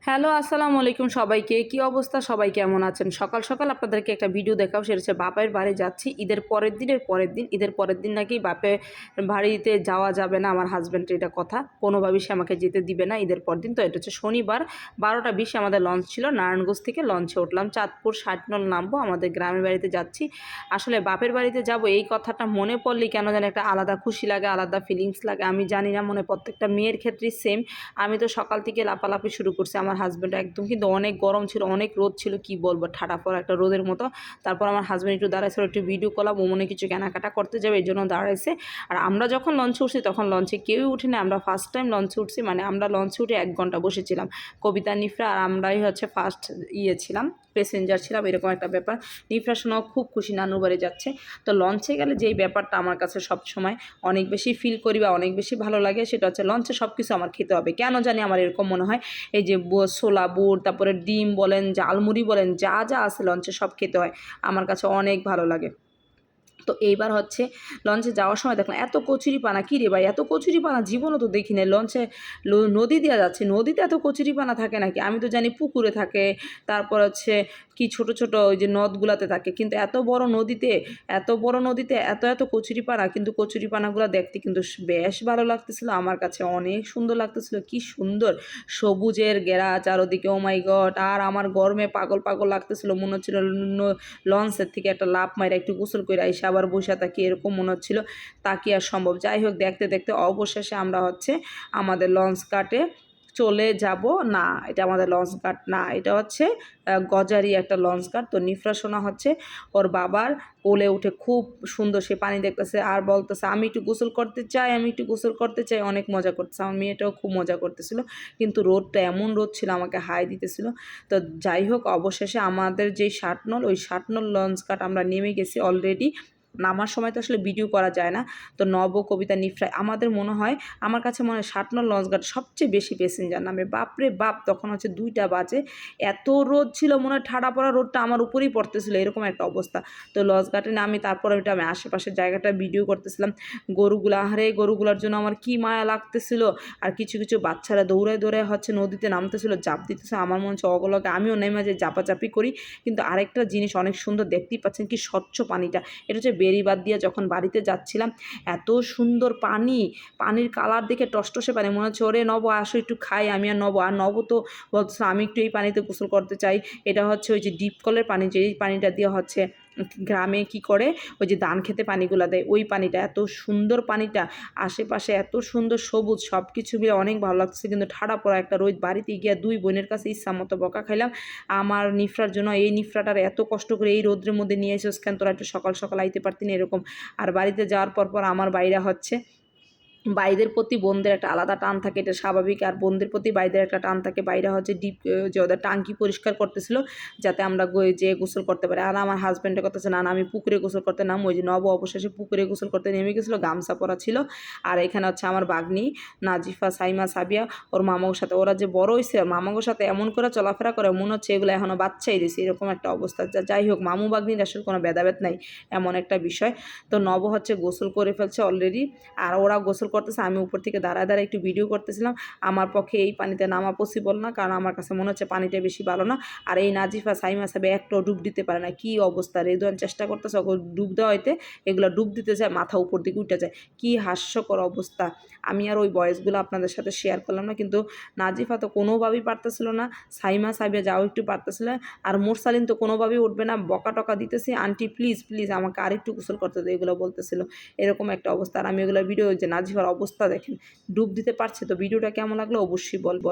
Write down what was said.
Hello, আসসালামু আলাইকুম সবাইকে। কি অবস্থা? সবাই কেমন আছেন? সকাল, সকাল আপনাদেরকে একটা ভিডিও দেখাবো। সেটা হচ্ছে বাপের বাড়ি যাচ্ছি ঈদের পরের দিনের পরের দিন। ঈদের পরের দিন নাকি বাপের বাড়িতে যাওয়া যাবে না। আমার হাসব্যান্ডের এটা কথা। কোনোভাবেই সে আমাকে যেতে দিবে না ঈদের পরের দিন। তো এটা হচ্ছে শনিবার ১২টা ২০ আমাদের লঞ্চ ছিল। নারায়ণগঞ্জ থেকে লঞ্চে উঠলাম। চাঁদপুর ৬০ নং নামবো। আমাদের গ্রামের বাড়িতে যাচ্ছি। আসলে বাপের বাড়িতে যাব এই কথাটা মনে পড়লেই কেন জানি একটা আলাদা খুশি লাগে, আলাদা ফিলিংস লাগে। আমি জানি না, মনে প্রত্যেকটা মেয়ের ক্ষেত্রেই সেম। আমি তো সকাল থেকে লাফালাফি শুরু করছি। আমার হাসব্যান্ড একদম, কিন্তু অনেক গরম ছিল, অনেক রোদ ছিল, কি বলবো, ঠাডা পড়া একটা রোদের মতো। তারপর আমার হাসব্যান্ড একটু দাঁড়াইছিল, একটু ভিডিও করলাম, ও মনে কিছু কেনাকাটা করতে যাবে এই জন্য দাঁড়াইছে। আর আমরা যখন লঞ্চে উঠছি তখন লঞ্চে কেউই উঠিনি, আমরা ফার্স্ট টাইম লঞ্চে উঠছি। মানে আমরা লঞ্চে উঠে ১ ঘন্টা বসেছিলাম। কবিতা, নিফরা আর আমরাই হচ্ছে ফার্স্ট ছিলাম, প্যাসেঞ্জার ছিলাম, এরকম একটা ব্যাপার। নিফরা শোনাও খুব খুশি, নানুর বাড়ি যাচ্ছে। তো লঞ্চে গেলে যেই ব্যাপারটা আমার কাছে সবসময় অনেক বেশি ফিল করি বা অনেক বেশি ভালো লাগে, সেটা হচ্ছে লঞ্চে সব কিছু আমার খেতে হবে। কেন জানি আমার এরকম মনে হয়। এই যে ছোলা বুট, তারপরে ডিম বলেন, ঝালমুড়ি বলেন, যা যা আছে লঞ্চে সব খেতে হয়। আমার কাছে অনেক ভালো লাগে। তো এইবার হচ্ছে লঞ্চে যাওয়ার সময় দেখলাম এত কচুরিপানা, কী রে ভাই, এত কচুরিপানা জীবনও তো দেখি নাই। লঞ্চে নদী দেওয়া যাচ্ছে, নদীতে এত কচুরিপানা থাকে নাকি? আমি তো জানি পুকুরে থাকে, তারপর হচ্ছে কি ছোট ছোট ওই যে নদগুলাতে থাকে, কিন্তু এত বড় নদীতে এত এত কচুরিপানা। কিন্তু কচুরিপানাগুলো দেখতে কিন্তু বেশ ভালো লাগতেছিল, আমার কাছে অনেক সুন্দর লাগতেছিল। কি সুন্দর সবুজের ঘেরা চারদিকে, ও মাই গড! আর আমার গরমে পাগল পাগল লাগতেছিল, মনে হচ্ছিল লঞ্চের থেকে একটা লাফ মাইরা একটু গোসল করে আইসা আবার বসে থাকি, এরকম মনে হচ্ছিল। তা কি আর সম্ভব? যাই হোক, দেখতে দেখতে অবশেষে আমরা হচ্ছে আমাদের লঞ্চ ঘাটে চলে যাব। না, এটা আমাদের লঞ্চ ঘাট না, এটা হচ্ছে গজারি একটা লঞ্চ ঘাট। তো নিফরা সোনা হচ্ছে ওর বাবার কোলে উঠে খুব সুন্দর সে পানি দেখতেছে আর বলতেছে, আমি একটু গোসল করতে চাই, আমি একটু গোসল করতে চাই। অনেক মজা করতেছে, আমার মেয়েটাও খুব মজা করতেছিল। কিন্তু রোদটা এমন রোদ ছিল, আমাকে হাই দিতেছিল। তো যাই হোক, অবশেষে আমাদের যেই ৬০ নল, ওই ৬০ নল লঞ্চ ঘাট আমরা নেমে গেছি অলরেডি। নামার সময় তো আসলে ভিডিও করা যায় না। তো নব, কবিতা, নিফরা আমাদের মনে হয়, আমার কাছে মনে হয় ৬০ নল লঞ্চ ঘাট সবচেয়ে বেশি প্যাসেঞ্জার নামে। বাপরে বাপ! তখন হচ্ছে ২টা বাজে, এত রোদ ছিল, মনে হয় ঠাডা পড়া রোদটা আমার উপরেই পড়তেছিল, এরকম একটা অবস্থা। তো লঞ্চ ঘাটে নামি, তারপরে ওইটা আমি আশেপাশের জায়গাটা ভিডিও করতেছিলাম। গরুগুলা, আহারে গরুগুলার জন্য আমার কি মায়া লাগতেছিল। আর কিছু কিছু বাচ্চারা দৌড়ায় দৌড়ায় হচ্ছে নদীতে নামতেছিল, ঝাঁপ দিতেছে। আমার মনে হচ্ছে অগলকে আমিও নেমে যে ঝাপাঝাপি করি। কিন্তু আরেকটা জিনিস অনেক সুন্দর, দেখতেই পাচ্ছেন কি স্বচ্ছ পানিটা। এটা হচ্ছে বেড়িবাঁধ দিয়ে যখন বাড়িতে যাচ্ছিলাম, এত সুন্দর পানি, পানির কালার দেখে টসটসে পানি, মনে হচ্ছে ওরে নব আসো একটু খাই। আমি আর নব তো বলতেছে আমি একটু এই পানিতে গোসল করতে চাই। এটা হচ্ছে ওই যে ডিপ কলের পানি, যে এই পানিটা দিয়ে হচ্ছে গ্রামে কি করে ওই যে ধান খেতে পানিগুলা দেয়, ওই পানিটা, এত সুন্দর পানিটা। আশেপাশে এত সুন্দর সবুজ, সব কিছু মিলে অনেক ভালো লাগছে। কিন্তু ঠাডা পড়া একটা রোদ। বাড়িতে গিয়া ২ বোনের কাছে ইচ্ছা মতো বকা খাইলাম। আমার নিফরার জন্য, এই নিফরাটার এত কষ্ট করে এই রোদ্রের মধ্যে নিয়ে এসেছিস কেন, তোরা একটু সকাল সকাল আইতে পারতি না, এরকম। আর বাড়িতে যাওয়ার পর আমার বাইরা হচ্ছে, ভাইদের প্রতি বোনদের একটা আলাদা টান থাকে, এটা স্বাভাবিক। আর বোনদের প্রতি ভাইদের একটা টান থাকে। বাইরে হচ্ছে ডিপ যে ওদের টাঙ্কি পরিষ্কার করতেছিল, যাতে আমরা যেয়ে গোসল করতে পারি। আর আমার হাজব্যান্ডের কথা, না না আমি পুকুরে গোসল করতে নাম। ওই যে নব অবশেষে পুকুরে গোসল করতে নেমে গেছিলো, গামছা পরা ছিল। আর এখানে হচ্ছে আমার বাগনি নাজিফা, সাইমা, সাবিয়া ওর মামার সাথে, ওরা যে বড় হয়েছে, মামাগোর সাথে এমন করে চলাফেরা করে মনে হচ্ছে এগুলো এখনও বাচ্চাই দিয়েছে, এরকম একটা অবস্থা। যাই হোক, মামু বাগনির আসলে কোনো ভেদাভেদ নাই, এমন একটা বিষয়। তো নব হচ্ছে গোসল করে ফেলছে অলরেডি, আর ওরা গোসল করতেছে। আমি উপর থেকে দাঁড়ায় দাঁড়ায় একটু ভিডিও করতেছিলাম। আমার পক্ষে এই পানিতে নামা পসিবল না, কারণ আমার কাছে মনে হচ্ছে পানিটা বেশি ভালো না। আর এই নাজিফা, সাইমা সাবে একটাও ডুব দিতে পারে না। কি অবস্থা! রেদওয়ান চেষ্টা করতেছে ওকে ডুব দেওয়া হইতে, এগুলো ডুব দিতে যায়, মাথা উপর দিকে উঠে যায়। কি হাস্যকর অবস্থা! আমি আর ওই ভয়েসগুলো আপনাদের সাথে শেয়ার করলাম না। কিন্তু নাজিফা তো কোনোভাবেই পারতেছিল না, সাইমা সাবিয়া যাও একটু পারতেছিল। আর মুরসালিন তো কোনোভাবেই উঠবে না, বকা টকা দিতেছি, আন্টি প্লিজ প্লিজ আমাকে আরেকটু গোসল করতে দেয়, এগুলো বলতেছিল। এরকম একটা অবস্থা। আর আমি ওগুলো ভিডিও, যে নাজিফার অবস্থা দেখেন, ডুব দিতে পারছে। তো ভিডিওটা কেমন লাগলো অবশ্যই বলবো।